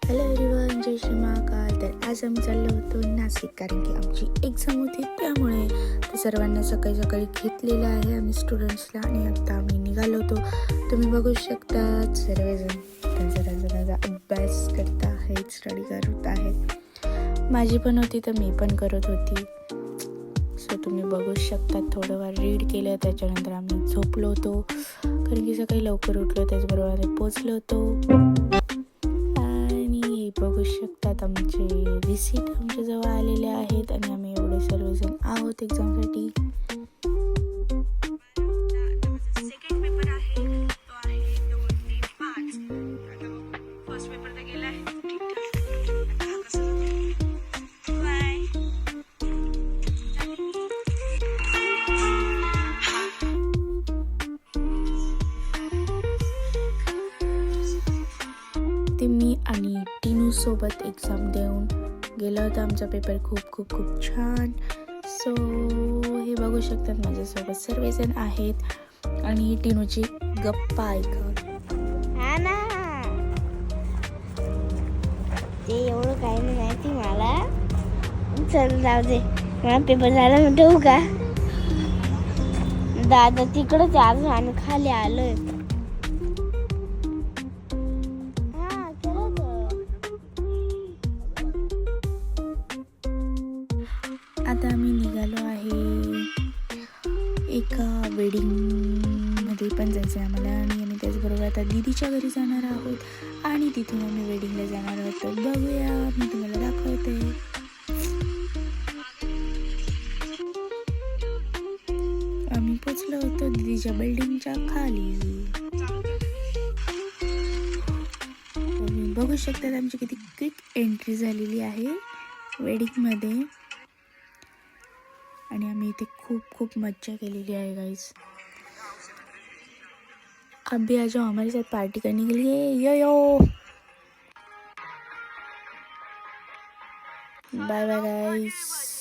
Hello everyone, जय श्री महाकाल. तर आज आम्ही चाललो होतो नाशिक, कारण की आमची एक्झाम होती. त्यामुळे ते सर्वांना सकाळी सकाळी घेतलेलं आहे आम्ही स्टुडंट्सला. आणि आता आम्ही निघालो होतो. तुम्ही बघू शकता सर्वजण त्यांचा अभ्यास करत आहेत, स्टडी करत आहेत. माझी पण होती तर मी पण करत होती. सो तुम्ही बघू शकता थोडंफार रीड केलं. त्याच्यानंतर आम्ही झोपलो होतो, कारण की सकाळी लवकर उठलो. त्याचबरोबर आम्ही पोचलो होतो. बघू शकतात आमचे रिसीट आमच्या जवळ आलेले आहेत आणि आम्ही एवढे सर्वजण आहोत एक्झामसाठी. सेकंड पेपर आहे तो आहे 2-3-5. फर्स्ट पेपर तर गेला आहे. ते मी आणि टीनू सोबत एक्झाम देऊन गेला होता. आमचा पेपर खूप खूप खूप छान. सो हे बघू शकतात माझ्यासोबत सर्वजण आहेत आणि टीनूची गप्पा ऐका. हा ना, ते एवढं काही नाही माहिती मला. चल जाऊ दे, मला पेपर झाला मी ठेवू का? दादा तिकडंच अजून आम्ही खाली आलोय. आता आम्ही निघालो आहे. एका वेडिंगमध्ये पण जायचं आहे आम्हाला. आणि आम्ही त्याचबरोबर आता दीदीच्या घरी जाणार आहोत आणि तिथून आम्ही वेडिंगला जाणार आहोत. तर बघूया, मी तुम्हाला दाखवते. आम्ही पोचलो होतो दीदीच्या बिल्डिंगच्या खाली. तुम्ही बघू शकतात आमची किती क्विक एंट्री झालेली आहे वेडिंगमध्ये. आणि आम्ही इथे खूप खूप मज्जा केलेली आहे गाइस. अब भी आ जाओ हमारे साथ पार्टी करने के लिए. यो बाय बाय गाइस.